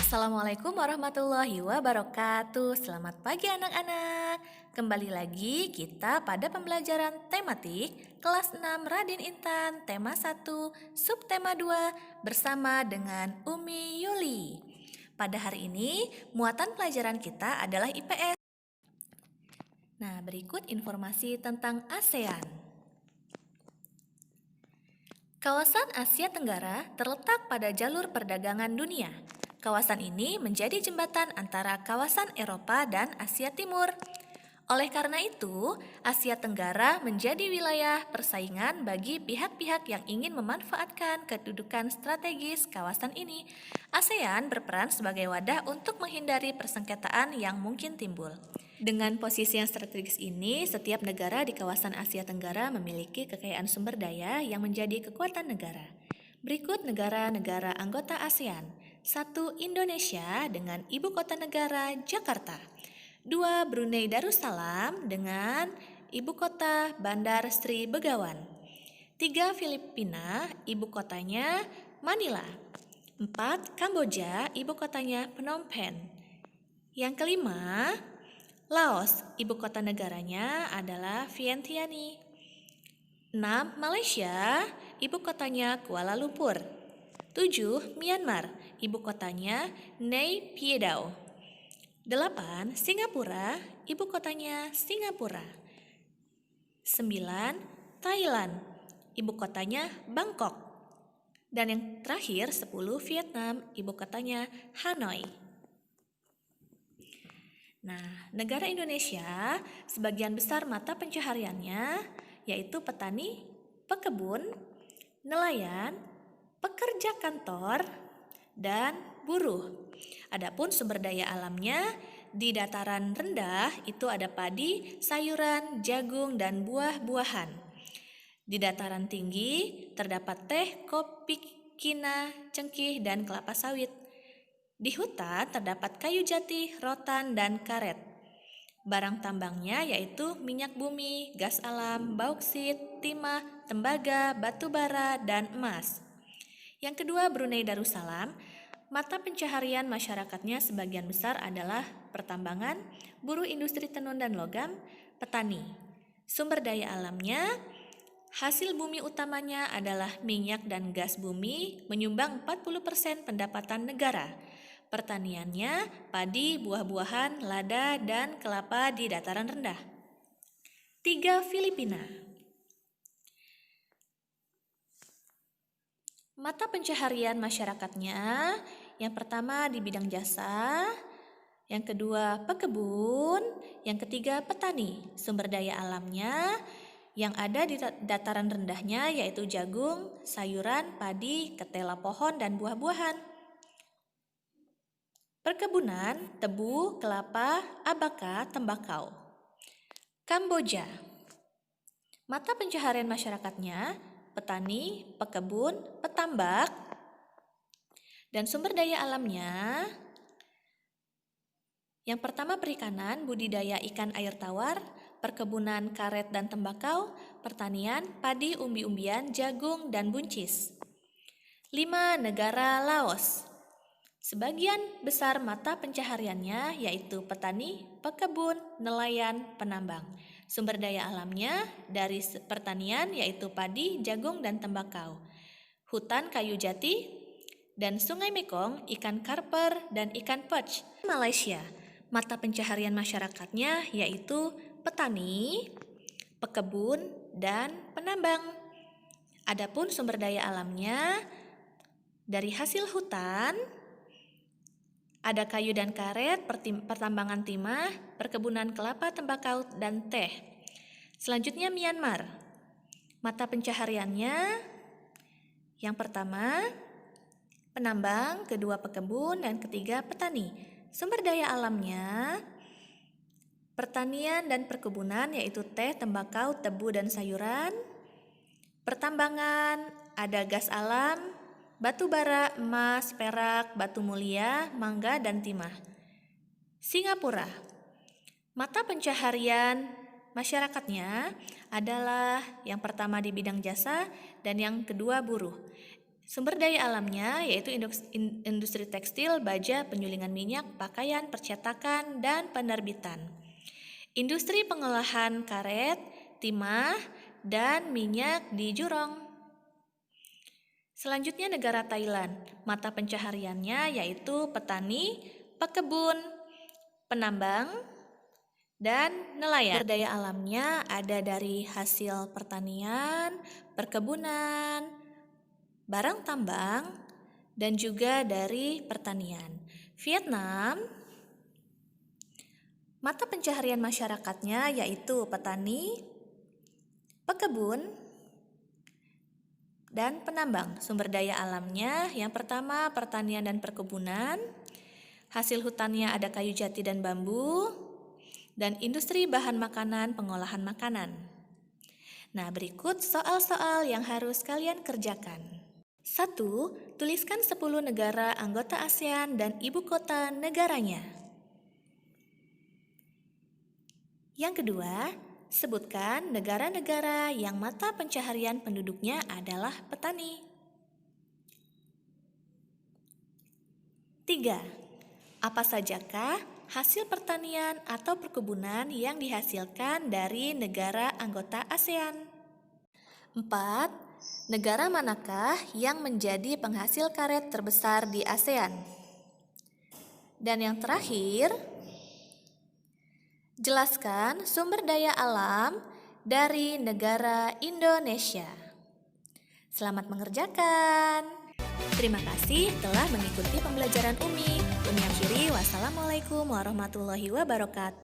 Assalamualaikum warahmatullahi wabarakatuh. Selamat pagi anak-anak. Kembali lagi kita pada pembelajaran tematik kelas 6 Radin Intan, tema 1, subtema 2 bersama dengan Umi Yuli. Pada hari ini muatan pelajaran kita adalah IPS. Nah, berikut informasi tentang ASEAN. Kawasan Asia Tenggara terletak pada jalur perdagangan dunia. Kawasan ini menjadi jembatan antara kawasan Eropa dan Asia Timur. Oleh karena itu, Asia Tenggara menjadi wilayah persaingan bagi pihak-pihak yang ingin memanfaatkan kedudukan strategis kawasan ini. ASEAN berperan sebagai wadah untuk menghindari persengketaan yang mungkin timbul. Dengan posisi yang strategis ini, setiap negara di kawasan Asia Tenggara memiliki kekayaan sumber daya yang menjadi kekuatan negara. Berikut negara-negara anggota ASEAN. 1. Indonesia dengan ibu kota negara Jakarta. 2. Brunei Darussalam dengan ibu kota Bandar Sri Begawan. 3. Filipina, ibu kotanya Manila. 4. Kamboja, ibu kotanya Phnom Penh. Yang kelima, Laos, ibu kota negaranya adalah Vientiane. 6. Malaysia, ibu kotanya Kuala Lumpur. 7. Myanmar, ibu kotanya Nay Pyi Taw. 8. Singapura, ibu kotanya Singapura. 9. Thailand, ibu kotanya Bangkok. Dan yang terakhir 10. Vietnam, ibu kotanya Hanoi. Nah, negara Indonesia sebagian besar mata pencahariannya yaitu petani, pekebun, nelayan, pekerja kantor, dan buruh. Adapun sumber daya alamnya di dataran rendah itu ada padi, sayuran, jagung, dan buah-buahan. Di dataran tinggi terdapat teh, kopi, kina, cengkih, dan kelapa sawit. Di hutan terdapat kayu jati, rotan, dan karet. Barang tambangnya yaitu minyak bumi, gas alam, bauksit, timah, tembaga, batu bara, dan emas. Yang kedua, Brunei Darussalam. Mata pencaharian masyarakatnya sebagian besar adalah pertambangan, buruh industri tenun dan logam, petani. Sumber daya alamnya, hasil bumi utamanya adalah minyak dan gas bumi, menyumbang 40% pendapatan negara. Pertaniannya, padi, buah-buahan, lada, dan kelapa di dataran rendah. 3. Filipina. Mata pencaharian masyarakatnya, yang pertama di bidang jasa, yang kedua pekebun, yang ketiga petani. Sumber daya alamnya yang ada di dataran rendahnya yaitu jagung, sayuran, padi, ketela pohon, dan buah-buahan. Perkebunan, tebu, kelapa, abaka, tembakau. Kamboja. Mata pencaharian masyarakatnya petani, pekebun, petambak, dan sumber daya alamnya. Yang pertama perikanan, budidaya ikan air tawar, perkebunan karet dan tembakau, pertanian, padi, umbi-umbian, jagung, dan buncis. 5. Negara Laos. Sebagian besar mata pencahariannya yaitu petani, pekebun, nelayan, penambang. Sumber daya alamnya dari pertanian yaitu padi, jagung, dan tembakau. Hutan kayu jati dan sungai Mekong, ikan karper, dan ikan perch. Malaysia, mata pencaharian masyarakatnya yaitu petani, pekebun, dan penambang. Adapun sumber daya alamnya dari hasil hutan, ada kayu dan karet, pertambangan timah, perkebunan kelapa, tembakau, dan teh. Selanjutnya Myanmar. Mata pencahariannya yang pertama penambang, kedua pekebun, dan ketiga petani. Sumber daya alamnya pertanian dan perkebunan yaitu teh, tembakau, tebu, dan sayuran. Pertambangan ada gas alam, batu bara, emas, perak, batu mulia, mangga, dan timah. Singapura. Mata pencaharian masyarakatnya adalah yang pertama di bidang jasa dan yang kedua buruh. Sumber daya alamnya yaitu industri tekstil, baja, penyulingan minyak, pakaian, percetakan, dan penerbitan. Industri pengolahan karet, timah, dan minyak di Jurong. Selanjutnya negara Thailand. Mata pencahariannya yaitu petani, pekebun, penambang, dan nelayan. Sumber daya alamnya ada dari hasil pertanian, perkebunan, barang tambang, dan juga dari pertanian. Vietnam, mata pencaharian masyarakatnya yaitu petani, pekebun, dan penambang. Sumber daya alamnya yang pertama pertanian dan perkebunan, hasil hutannya ada kayu jati dan bambu, dan industri bahan makanan, pengolahan makanan. Nah, berikut soal-soal yang harus kalian kerjakan. 1. Tuliskan 10 negara anggota ASEAN dan ibu kota negaranya. Yang kedua, sebutkan negara-negara yang mata pencaharian penduduknya adalah petani. 3. Apa sajakah hasil pertanian atau perkebunan yang dihasilkan dari negara anggota ASEAN? 4. Negara manakah yang menjadi penghasil karet terbesar di ASEAN? Dan yang terakhir, jelaskan sumber daya alam dari negara Indonesia. Selamat mengerjakan. Terima kasih telah mengikuti pembelajaran Umi. Umi akhiri, wassalamualaikum warahmatullahi wabarakatuh.